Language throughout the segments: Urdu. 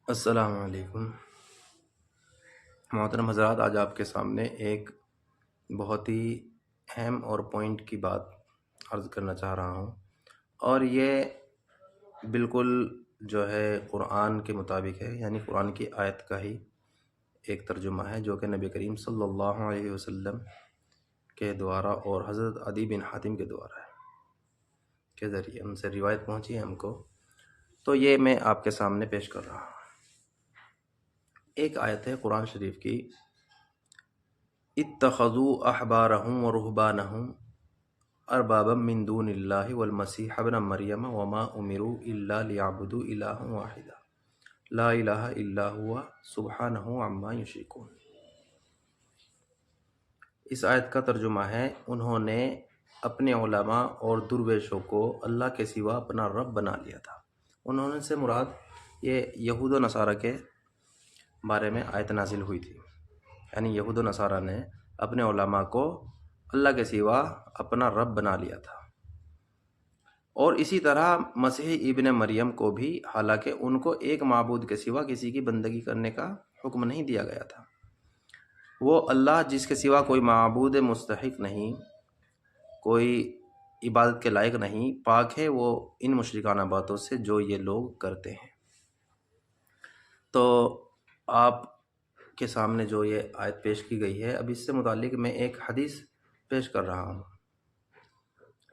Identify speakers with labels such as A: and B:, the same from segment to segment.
A: السلام علیکم محترم حضرات، آج آپ کے سامنے ایک بہت ہی اہم اور پوائنٹ کی بات عرض کرنا چاہ رہا ہوں، اور یہ بالکل جو ہے قرآن کے مطابق ہے، یعنی قرآن کی آیت کا ہی ایک ترجمہ ہے جو کہ نبی کریم صلی اللہ علیہ وسلم کے دوارا اور حضرت عدی بن حاتم کے دوارا ہے کے ذریعے ان سے روایت پہنچی ہے ہم کو، تو یہ میں آپ کے سامنے پیش کر رہا ہوں۔ ایک آیت ہے قرآن شریف کی، اتخذوا احبارهم ورهبانهم اربابا من دون اللہ والمسیح ابن مریم وما امروا الا لیعبدوا الہا واحدا لا الہ الا ہوا سبحانہ عما یشرکون۔ اس آیت کا ترجمہ ہے، انہوں نے اپنے علماء اور درویشوں کو اللہ کے سوا اپنا رب بنا لیا تھا۔ انہوں نے سے مراد یہ یہود و نصارہ کے بارے میں آیت نازل ہوئی تھی، یعنی یہود و نصارہ نے اپنے علماء کو اللہ کے سوا اپنا رب بنا لیا تھا، اور اسی طرح مسیح ابن مریم کو بھی، حالانکہ ان کو ایک معبود کے سوا کسی کی بندگی کرنے کا حکم نہیں دیا گیا تھا۔ وہ اللہ جس کے سوا کوئی معبود مستحق نہیں، کوئی عبادت کے لائق نہیں، پاک ہے وہ ان مشرکانہ باتوں سے جو یہ لوگ کرتے ہیں۔ تو آپ کے سامنے جو یہ آیت پیش کی گئی ہے، اب اس سے متعلق میں ایک حدیث پیش کر رہا ہوں۔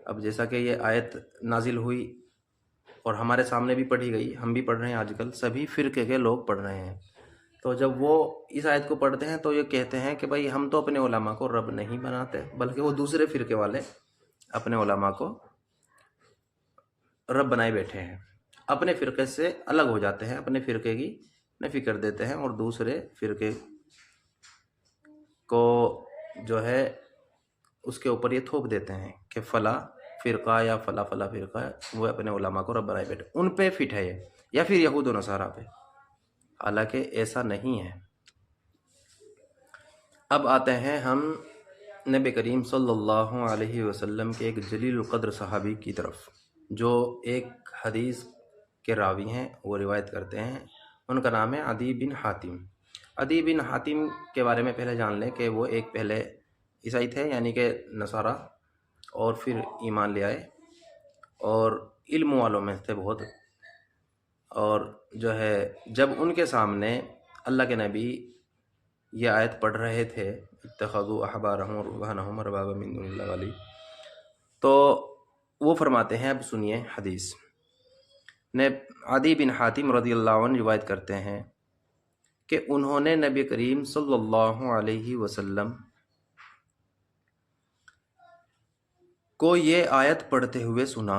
A: اب جیسا کہ یہ آیت نازل ہوئی اور ہمارے سامنے بھی پڑھی گئی، ہم بھی پڑھ رہے ہیں، آج کل سبھی فرقے کے لوگ پڑھ رہے ہیں، تو جب وہ اس آیت کو پڑھتے ہیں تو یہ کہتے ہیں کہ بھائی ہم تو اپنے علماء کو رب نہیں بناتے، بلکہ وہ دوسرے فرقے والے اپنے علماء کو رب بنائے بیٹھے ہیں، اپنے فرقے سے الگ ہو جاتے ہیں، اپنے فرقے کی نفی کر دیتے ہیں اور دوسرے فرقے کو جو ہے اس کے اوپر یہ تھوپ دیتے ہیں کہ فلاں فرقہ یا فلاں فرقہ وہ اپنے علماء کو رب بنائے بیٹھے، ان پہ فٹ ہے یہ، یا پھر یہود و نصارہ پہ، حالانکہ ایسا نہیں ہے۔ اب آتے ہیں ہم نبی کریم صلی اللہ علیہ وسلم کے ایک جلیل القدر صحابی کی طرف، جو ایک حدیث کے راوی ہیں، وہ روایت کرتے ہیں، ان کا نام ہے عدی بن حاتم۔ عدی بن حاتم کے بارے میں پہلے جان لیں کہ وہ ایک پہلے عیسائی تھے، یعنی کہ نصارہ، اور پھر ایمان لے آئے اور علم والوں میں تھے بہت، اور جو ہے جب ان کے سامنے اللہ کے نبی یہ آیت پڑھ رہے تھے، اتخذوا احبارهم ورهبانهم اربابا من دون اللہ والی، تو وہ فرماتے ہیں، اب سنیے حدیث۔ عدی بن حاتم رضی اللہ عنہ روایت کرتے ہیں کہ انہوں نے نبی کریم صلی اللہ علیہ وسلم کو یہ آیت پڑھتے ہوئے سنا۔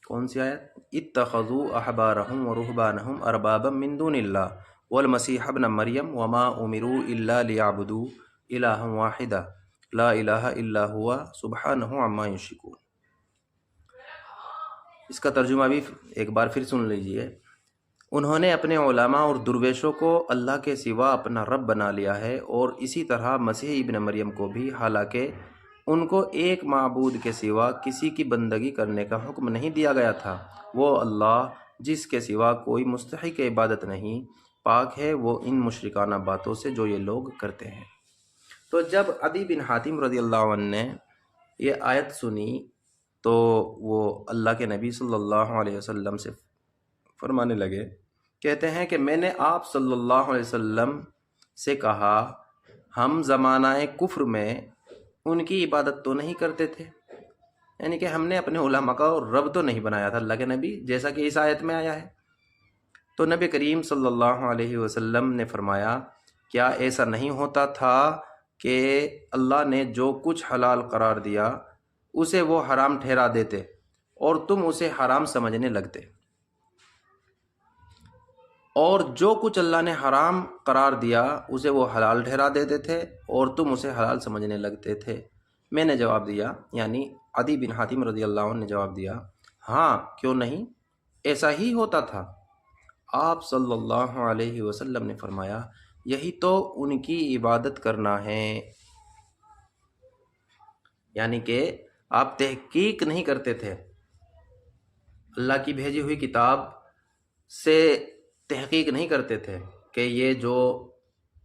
A: کون سی آیت؟ اتخذوا احبارهم ورهبانهم اربابا من دون اللہ والمسیح ابن مریم وما امروا الا لیعبدوا الہا واحدا لا الہ الا ہوا سبحانہ عما یشرکون۔ اس کا ترجمہ بھی ایک بار پھر سن لیجئے۔ انہوں نے اپنے علماء اور درویشوں کو اللہ کے سوا اپنا رب بنا لیا ہے، اور اسی طرح مسیح ابن مریم کو بھی، حالانکہ ان کو ایک معبود کے سوا کسی کی بندگی کرنے کا حکم نہیں دیا گیا تھا۔ وہ اللہ جس کے سوا کوئی مستحق عبادت نہیں، پاک ہے وہ ان مشرکانہ باتوں سے جو یہ لوگ کرتے ہیں۔ تو جب عدی بن حاتم رضی اللہ عنہ نے یہ آیت سنی تو وہ اللہ کے نبی صلی اللہ علیہ وسلم سے فرمانے لگے، کہتے ہیں کہ میں نے آپ صلی اللہ علیہ وسلم سے کہا، ہم زمانہ کفر میں ان کی عبادت تو نہیں کرتے تھے، یعنی کہ ہم نے اپنے علماء کا رب تو نہیں بنایا تھا اللہ کے نبی، جیسا کہ اس آیت میں آیا ہے۔ تو نبی کریم صلی اللہ علیہ وسلم نے فرمایا، کیا ایسا نہیں ہوتا تھا کہ اللہ نے جو کچھ حلال قرار دیا اسے وہ حرام ٹھہرا دیتے اور تم اسے حرام سمجھنے لگتے، اور جو کچھ اللہ نے حرام قرار دیا اسے وہ حلال ٹھہرا دیتے تھے اور تم اسے حلال سمجھنے لگتے تھے۔ میں نے جواب دیا، یعنی عدی بن حاتم رضی اللہ عنہ نے جواب دیا، ہاں کیوں نہیں، ایسا ہی ہوتا تھا۔ آپ صلی اللہ علیہ وسلم نے فرمایا، یہی تو ان کی عبادت کرنا ہے، یعنی کہ آپ تحقیق نہیں کرتے تھے، اللہ کی بھیجی ہوئی کتاب سے تحقیق نہیں کرتے تھے کہ یہ جو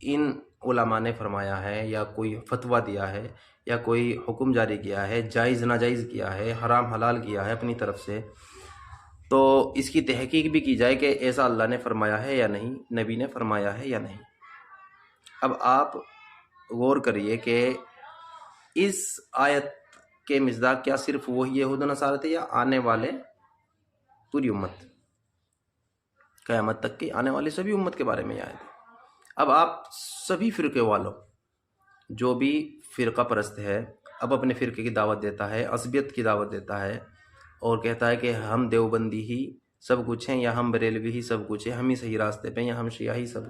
A: ان علماء نے فرمایا ہے یا کوئی فتویٰ دیا ہے یا کوئی حکم جاری کیا ہے، جائز ناجائز کیا ہے، حرام حلال کیا ہے اپنی طرف سے، تو اس کی تحقیق بھی کی جائے کہ ایسا اللہ نے فرمایا ہے یا نہیں، نبی نے فرمایا ہے یا نہیں۔ اب آپ غور کریے کہ اس آیت کے مصداق کیا صرف وہی یہود و نصارہ تھے یا آنے والے پوری امت، قیامت تک کی آنے والی سبھی امت کے بارے میں یہ آیت ہے۔ اب آپ سبھی فرقے والوں، جو بھی فرقہ پرست ہے، اب اپنے فرقے کی دعوت دیتا ہے، عصبیت کی دعوت دیتا ہے اور کہتا ہے کہ ہم دیوبندی ہی سب کچھ ہیں یا ہم بریلوی ہی سب کچھ ہیں، ہم ہی صحیح راستے پہ یا ہم شیعہ ہی سب،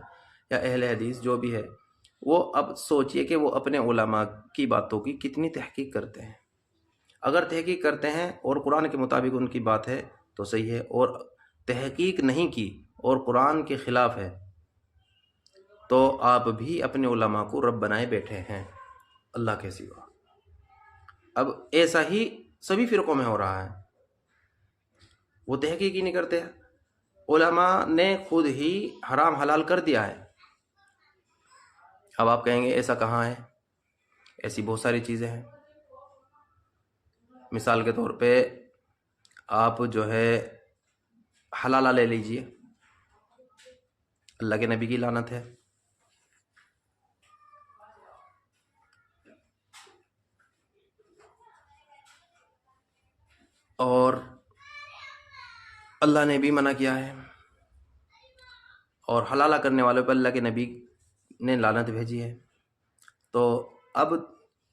A: یا اہل حدیث جو بھی ہے، وہ اب سوچئے کہ وہ اپنے علماء کی باتوں کی کتنی تحقیق کرتے ہیں۔ اگر تحقیق کرتے ہیں اور قرآن کے مطابق ان کی بات ہے تو صحیح ہے، اور تحقیق نہیں کی اور قرآن کے خلاف ہے تو آپ بھی اپنے علماء کو رب بنائے بیٹھے ہیں اللہ کے سوا۔ اب ایسا ہی سبھی فرقوں میں ہو رہا ہے، وہ تحقیق ہی نہیں کرتے۔ علماء نے خود ہی حرام حلال کر دیا ہے۔ اب آپ کہیں گے ایسا کہاں ہے؟ ایسی بہت ساری چیزیں ہیں۔ مثال کے طور پہ آپ جو ہے حلالہ لے لیجئے، اللہ کے نبی کی لعنت ہے۔ اور اللہ نے بھی منع کیا ہے، اور حلالہ کرنے والوں پہ اللہ کے نبی نے لعنت بھیجی ہے۔ تو اب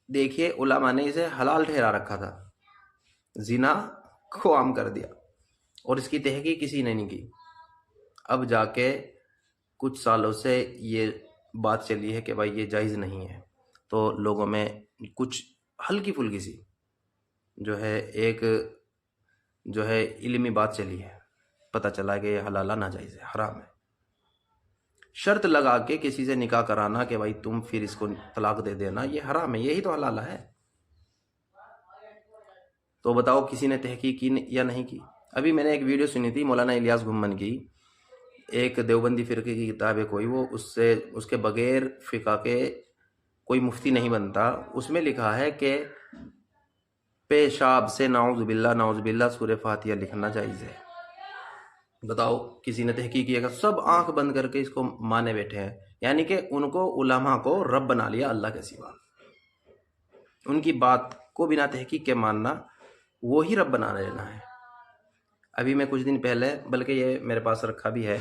A: دیکھیے علماء نے اسے حلال ٹھہرا رکھا تھا، زنا کو عام کر دیا، اور اس کی تحقیق کسی نے نہیں کی۔ اب جا کے کچھ سالوں سے یہ بات چلی ہے کہ بھائی یہ جائز نہیں ہے، تو لوگوں میں کچھ ہلکی پھلکی سی جو ہے ایک جو ہے علمی بات چلی ہے، پتہ چلا کہ یہ حلالہ ناجائز ہے، حرام ہے۔ شرط لگا کے کسی سے نکاح کرانا کہ بھائی تم پھر اس کو طلاق دے دینا، یہ حرام ہے، یہی تو حلالہ ہے۔ تو بتاؤ کسی نے تحقیق کی یا نہیں کی؟ ابھی میں نے ایک ویڈیو سنی تھی مولانا الیاس گھمن کی، ایک دیوبندی فرقے کی کتاب ہے کوئی، وہ اس کے بغیر فقہ کے کوئی مفتی نہیں بنتا۔ اس میں لکھا ہے کہ پیشاب سے نعوذ باللہ سورہ فاتحہ لکھنا جائز ہے۔ بتاؤ کسی نے تحقیق کیا کہ سب آنکھ بند کر کے اس کو مانے بیٹھے ہیں، یعنی کہ ان کو علماء کو رب بنا لیا اللہ کے سوا۔ ان کی بات کو بنا تحقیق کے ماننا وہی رب بنا لینا ہے۔ ابھی میں کچھ دن پہلے، بلکہ یہ میرے پاس رکھا بھی ہے،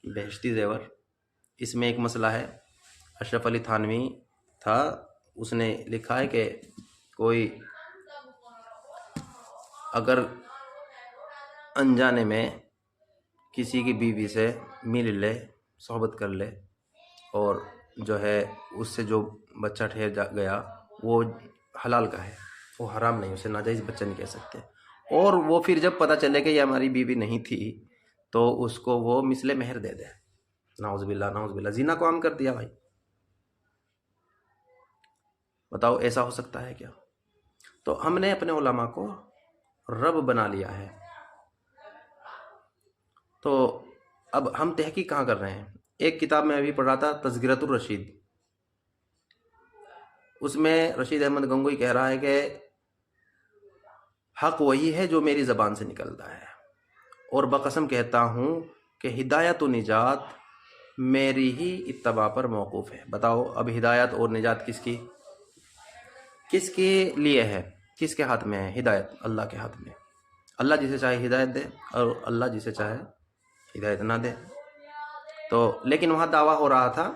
A: بہشتی زیور، اس میں ایک مسئلہ ہے۔ اشرف علی تھانوی تھا، اس نے لکھا ہے کہ کوئی اگر انجانے میں کسی کی بیوی سے مل لے، صحبت کر لے، اور جو ہے اس سے جو بچہ ٹھہر گیا وہ حلال کا ہے، وہ حرام نہیں، اسے ناجائز بچہ نہیں کہہ سکتے۔ اور وہ پھر جب پتہ چلے کہ یہ ہماری بیوی نہیں تھی تو اس کو وہ مثل مہر دے دے۔ نعوذ باللہ، زنا کو عام کر دیا بھائی۔ بتاؤ ایسا ہو سکتا ہے کیا؟ تو ہم نے اپنے علماء کو رب بنا لیا ہے۔ تو اب ہم تحقیق کہاں کر رہے ہیں؟ ایک کتاب میں ابھی پڑھ رہا تھا، تذکرۃ الرشید، اس میں رشید احمد گنگوئی کہہ رہا ہے کہ حق وہی ہے جو میری زبان سے نکلتا ہے، اور بقسم کہتا ہوں کہ ہدایت و نجات میری ہی اتباع پر موقوف ہے۔ بتاؤ اب ہدایت اور نجات کس کے لیے ہے؟ کس کے ہاتھ میں ہے ہدایت؟ اللہ کے ہاتھ میں۔ اللہ جسے چاہے ہدایت دے اور اللہ جسے چاہے ہدایت نہ دے۔ تو لیکن وہاں دعویٰ ہو رہا تھا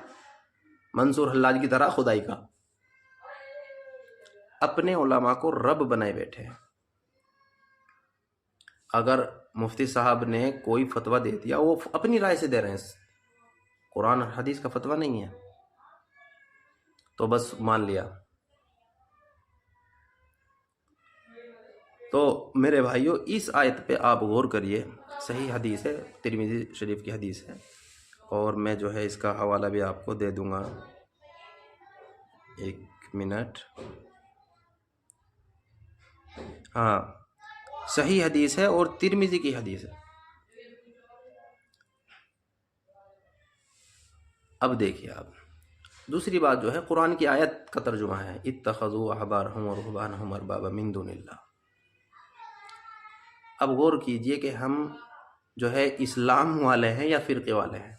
A: منصور حلاج کی طرح خدائی کا، اپنے علماء کو رب بنائے بیٹھے ہیں۔ اگر مفتی صاحب نے کوئی فتویٰ دے دیا، وہ اپنی رائے سے دے رہے ہیں، قرآن اور حدیث کا فتویٰ نہیں ہے، تو بس مان لیا۔ تو میرے بھائیوں اس آیت پہ آپ غور کریے، صحیح حدیث ہے، ترمذی شریف کی حدیث ہے، اور میں جو ہے اس کا حوالہ بھی آپ کو دے دوں گا، ایک منٹ۔ ہاں صحیح حدیث ہے اور ترمذی کی حدیث ہے۔ اب دیکھیے آپ دوسری بات جو ہے قرآن کی آیت کا ترجمہ ہے اتخذوا احبارهم ورهبانهم اربابا من دون اللہ. اب غور کیجئے کہ ہم جو ہے اسلام والے ہیں یا فرقے والے ہیں.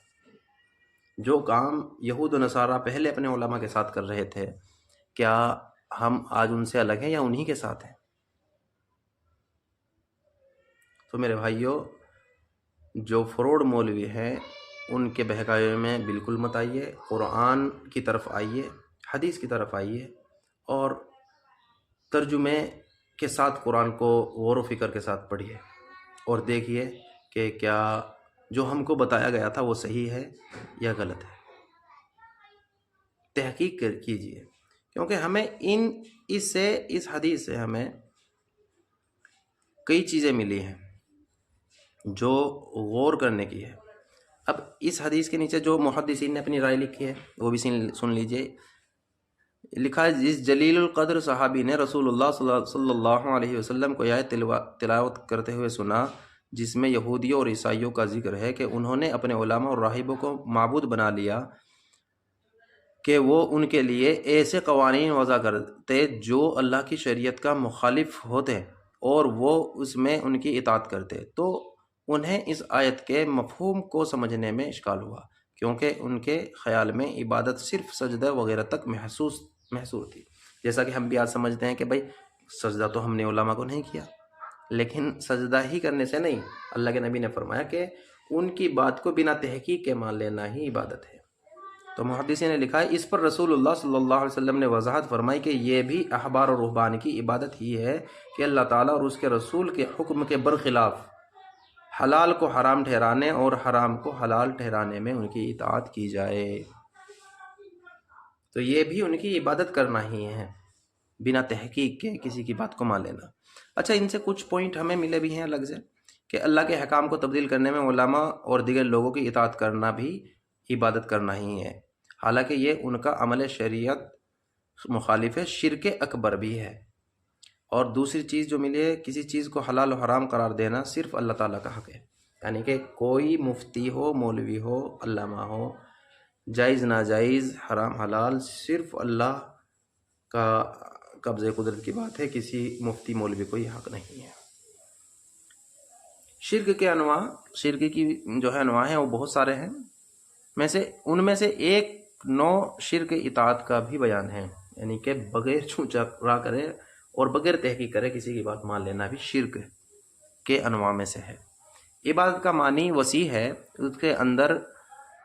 A: جو کام یہود و نصارہ پہلے اپنے علماء کے ساتھ کر رہے تھے کیا ہم آج ان سے الگ ہیں یا انہی کے ساتھ ہیں؟ تو میرے بھائیوں جو فروڑ مولوی ہیں ان کے بہکاوے میں بالکل مت آئیے. قرآن کی طرف آئیے، حدیث کی طرف آئیے اور ترجمے کے ساتھ قرآن کو غور و فکر کے ساتھ پڑھیے اور دیکھیے کہ کیا جو ہم کو بتایا گیا تھا وہ صحیح ہے یا غلط ہے. تحقیق کیجیے کیونکہ ہمیں اس حدیث سے ہمیں کئی چیزیں ملی ہیں جو غور کرنے کی ہے. اب اس حدیث کے نیچے جو محدثین نے اپنی رائے لکھی ہے وہ بھی سن لیجئے. لکھا ہے جس جلیل القدر صحابی نے رسول اللہ صلی اللہ علیہ وسلم کو آیت تلاوت کرتے ہوئے سنا جس میں یہودیوں اور عیسائیوں کا ذکر ہے کہ انہوں نے اپنے علماء اور راہبوں کو معبود بنا لیا کہ وہ ان کے لیے ایسے قوانین وضع کرتے جو اللہ کی شریعت کا مخالف ہوتے اور وہ اس میں ان کی اطاعت کرتے. تو انہیں اس آیت کے مفہوم کو سمجھنے میں اشکال ہوا کیونکہ ان کے خیال میں عبادت صرف سجدہ وغیرہ تک محصور تھی. جیسا کہ ہم بھی آج سمجھتے ہیں کہ بھائی سجدہ تو ہم نے علماء کو نہیں کیا، لیکن سجدہ ہی کرنے سے نہیں. اللہ کے نبی نے فرمایا کہ ان کی بات کو بنا تحقیق کے مان لینا ہی عبادت ہے. تو محدثین نے لکھا ہے اس پر رسول اللہ صلی اللہ علیہ وسلم نے وضاحت فرمائی کہ یہ بھی احبار و رہبان کی عبادت ہی ہے کہ اللہ تعالیٰ اور اس کے رسول کے حکم کے برخلاف حلال کو حرام ٹھہرانے اور حرام کو حلال ٹھہرانے میں ان کی اطاعت کی جائے. تو یہ بھی ان کی عبادت کرنا ہی ہے بنا تحقیق کے کسی کی بات کو مان لینا. اچھا ان سے کچھ پوائنٹ ہمیں ملے بھی ہیں الگ سے کہ اللہ کے حکام کو تبدیل کرنے میں علماء اور دیگر لوگوں کی اطاعت کرنا بھی عبادت کرنا ہی ہے، حالانکہ یہ ان کا عمل شریعت مخالف ہے، شرک اکبر بھی ہے. اور دوسری چیز جو ملی ہے کسی چیز کو حلال و حرام قرار دینا صرف اللہ تعالیٰ کا حق ہے. یعنی کہ کوئی مفتی ہو، مولوی ہو، علامہ ہو، جائز ناجائز، حرام حلال صرف اللہ کا قبضے قدرت کی بات ہے، کسی مفتی مولوی کو یہ حق نہیں ہے. شرک کے انواع، شرک کی جو ہے انواع ہیں وہ بہت سارے ہیں. ان میں سے ایک نوع شرک اطاعت کا بھی بیان ہے، یعنی کہ بغیر چونچا کرے اور بغیر تحقیق کرے کسی کی بات مان لینا بھی شرک کے انواع میں سے ہے. عبادت کا معنی وسیع ہے، اس کے اندر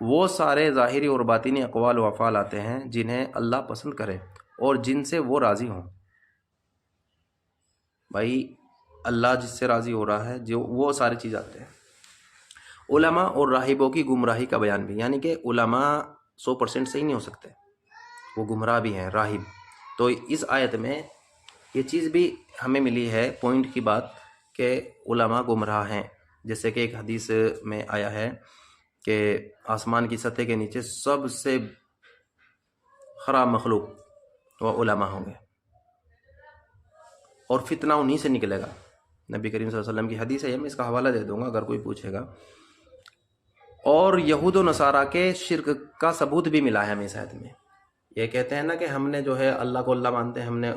A: وہ سارے ظاہری اور باطنی اقوال و افعال آتے ہیں جنہیں اللہ پسند کرے اور جن سے وہ راضی ہوں. بھائی اللہ جس سے راضی ہو رہا ہے جو وہ ساری چیز آتے ہیں. علماء اور راہبوں کی گمراہی کا بیان بھی، یعنی کہ علماء 100% صحیح نہیں ہو سکتے، وہ گمراہ بھی ہیں، راہب. تو اس آیت میں یہ چیز بھی ہمیں ملی ہے پوائنٹ کی بات کہ علماء گمراہ ہیں. جیسے کہ ایک حدیث میں آیا ہے کہ آسمان کی سطح کے نیچے سب سے خراب مخلوق وہ علماء ہوں گے اور فتنہ انہی سے نکلے گا. نبی کریم صلی اللہ علیہ وسلم کی حدیث ہے، میں اس کا حوالہ دے دوں گا اگر کوئی پوچھے گا. اور یہود و نصارہ کے شرک کا ثبوت بھی ملا ہے ہمیں اس آیت میں. یہ کہتے ہیں نا کہ ہم نے جو ہے اللہ کو اللہ مانتے ہیں، ہم نے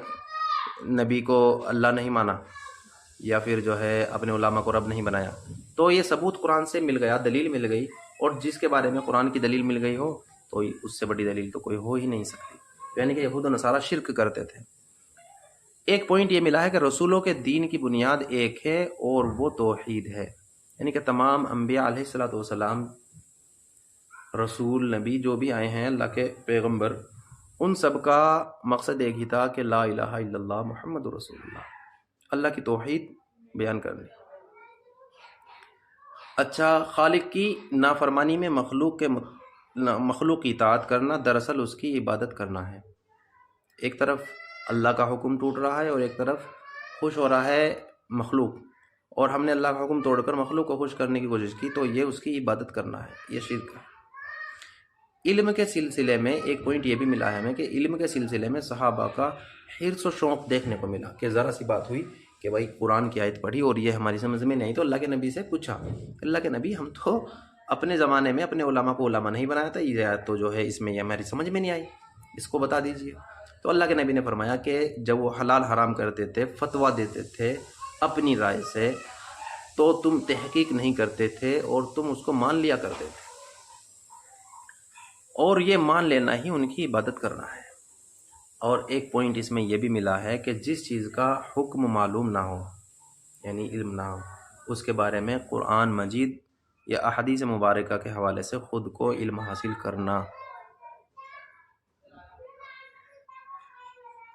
A: نبی کو اللہ نہیں مانا یا پھر جو ہے اپنے علماء کو رب نہیں بنایا. تو یہ ثبوت قرآن سے مل گیا، دلیل مل گئی، اور جس کے بارے میں قرآن کی دلیل مل گئی ہو تو اس سے بڑی دلیل تو کوئی ہو ہی نہیں سکتی. یعنی کہ یہود و نصارہ شرک کرتے تھے. ایک پوائنٹ یہ ملا ہے کہ رسولوں کے دین کی بنیاد ایک ہے اور وہ توحید ہے. یعنی کہ تمام انبیاء علیہ الصلوۃ والسلام، رسول، نبی جو بھی آئے ہیں اللہ کے پیغمبر، ان سب کا مقصد ایک ہی تھا کہ لا الہ الا اللہ محمد رسول اللہ، اللہ کی توحید بیان کرنی. اچھا خالق کی نافرمانی میں مخلوق کی اطاعت کرنا دراصل اس کی عبادت کرنا ہے. ایک طرف اللہ کا حکم ٹوٹ رہا ہے اور ایک طرف خوش ہو رہا ہے مخلوق، اور ہم نے اللہ کا حکم توڑ کر مخلوق کو خوش کرنے کی کوشش کی، تو یہ اس کی عبادت کرنا ہے، یہ شرک ہے. علم کے سلسلے میں ایک پوائنٹ یہ بھی ملا ہے ہمیں کہ علم کے سلسلے میں صحابہ کا حرص و شوق دیکھنے کو ملا کہ ذرا سی بات ہوئی کہ بھائی قرآن کی آیت پڑھی اور یہ ہماری سمجھ میں نہیں، تو اللہ کے نبی سے پوچھا، اللہ کے نبی ہم تو اپنے زمانے میں اپنے علماء کو علماء نہیں بنایا تھا، یہ آیت تو جو ہے اس میں یہ ہماری سمجھ میں نہیں آئی، اس کو بتا دیجئے۔ تو اللہ کے نبی نے فرمایا کہ جب وہ حلال حرام کرتے تھے، فتویٰ دیتے تھے اپنی رائے سے، تو تم تحقیق نہیں کرتے تھے اور تم اس کو مان لیا کرتے تھے، اور یہ مان لینا ہی ان کی عبادت کرنا ہے۔ اور ایک پوائنٹ اس میں یہ بھی ملا ہے کہ جس چیز کا حکم معلوم نہ ہو، یعنی علم نہ ہو، اس کے بارے میں قرآن مجید یا احادیث مبارکہ کے حوالے سے خود کو علم حاصل کرنا۔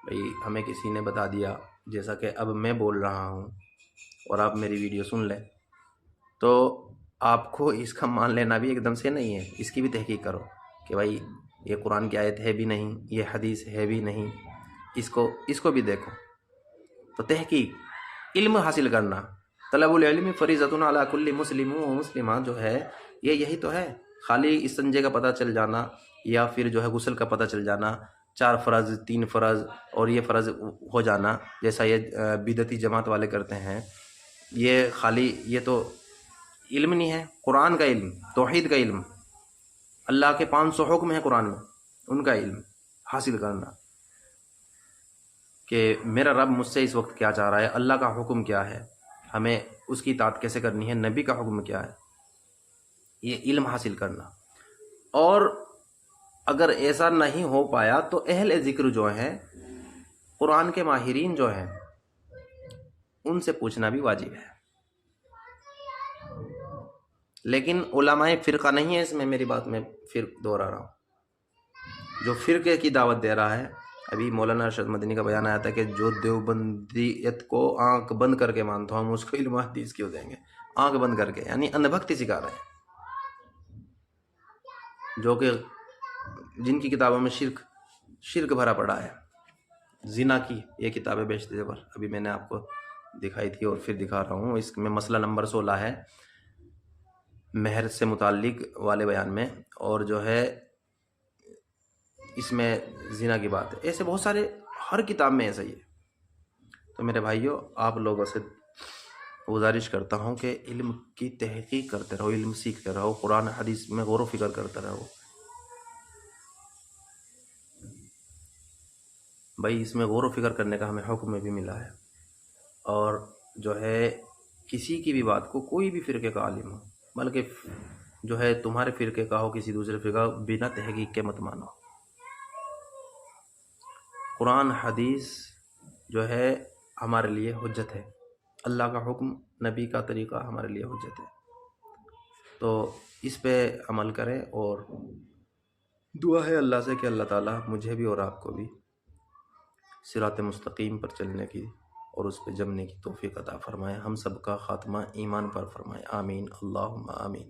A: بھئی ہمیں کسی نے بتا دیا، جیسا کہ اب میں بول رہا ہوں اور آپ میری ویڈیو سن لیں، تو آپ کو اس کا مان لینا بھی ایک دم سے نہیں ہے، اس کی بھی تحقیق کرو کہ بھائی یہ قرآن کی آیت ہے بھی نہیں، یہ حدیث ہے بھی نہیں، اس کو بھی دیکھو۔ تو تحقیق، علم حاصل کرنا، طلب العلم فریضۃ علی کل مسلم و مسلمہ جو ہے، یہی تو ہے۔ خالی استنجے کا پتہ چل جانا یا پھر جو ہے غسل کا پتہ چل جانا، 4 فرض 3 فرض اور یہ فرض ہو جانا، جیسا یہ بدعتی جماعت والے کرتے ہیں، یہ خالی یہ تو علم نہیں ہے۔ قرآن کا علم، توحید کا علم، اللہ کے 500 حکم ہیں قرآن میں، ان کا علم حاصل کرنا کہ میرا رب مجھ سے اس وقت کیا چاہ رہا ہے، اللہ کا حکم کیا ہے، ہمیں اس کی اطاعت کیسے کرنی ہے، نبی کا حکم کیا ہے، یہ علم حاصل کرنا۔ اور اگر ایسا نہیں ہو پایا تو اہل ذکر جو ہیں، قرآن کے ماہرین جو ہیں، ان سے پوچھنا بھی واجب ہے۔ لیکن علماء فرقہ نہیں ہے اس میں، میری بات میں پھر دوہرا رہا ہوں، جو فرقے کی دعوت دے رہا ہے۔ ابھی مولانا ارشد مدنی کا بیان آیا تھا کہ جو دیوبندیت کو آنکھ بند کر کے مانتا ہوں، ہم اس کو علم حدیث کیوں دیں گے؟ آنکھ بند کر کے، یعنی اندھ بھکتی سکھا رہے ہیں، جو کہ جن کی کتابوں میں شرک بھرا پڑا ہے، زنا کی یہ کتابیں بیچتے تھے، پر ابھی میں نے آپ کو دکھائی تھی اور پھر دکھا رہا ہوں۔ اس میں مسئلہ نمبر 16 ہے مہر سے متعلق والے بیان میں، اور جو ہے اس میں زنا کی بات ہے۔ ایسے بہت سارے، ہر کتاب میں ایسا ہی ہے۔ تو میرے بھائیوں، آپ لوگوں سے گزارش کرتا ہوں کہ علم کی تحقیق کرتے رہو، علم سیکھتے رہو، قرآن حدیث میں غور و فکر کرتے رہو۔ بھائی اس میں غور و فکر کرنے کا ہمیں حکم بھی ملا ہے، اور جو ہے کسی کی بھی بات کو، کوئی بھی فرقے کا عالم ہو، بلکہ جو ہے تمہارے فرقے کا ہو، کسی دوسرے فرقہ، بنا تحقیق کے مت مانو۔ قرآن حدیث جو ہے ہمارے لیے حجت ہے، اللہ کا حکم، نبی کا طریقہ ہمارے لیے حجت ہے۔ تو اس پہ عمل کریں، اور دعا ہے اللہ سے کہ اللہ تعالیٰ مجھے بھی اور آپ کو بھی صراط مستقیم پر چلنے کی اور اس پہ جمنے کی توفیق عطا فرمائے، ہم سب کا خاتمہ ایمان پر فرمائے، آمین، اللہم آمین۔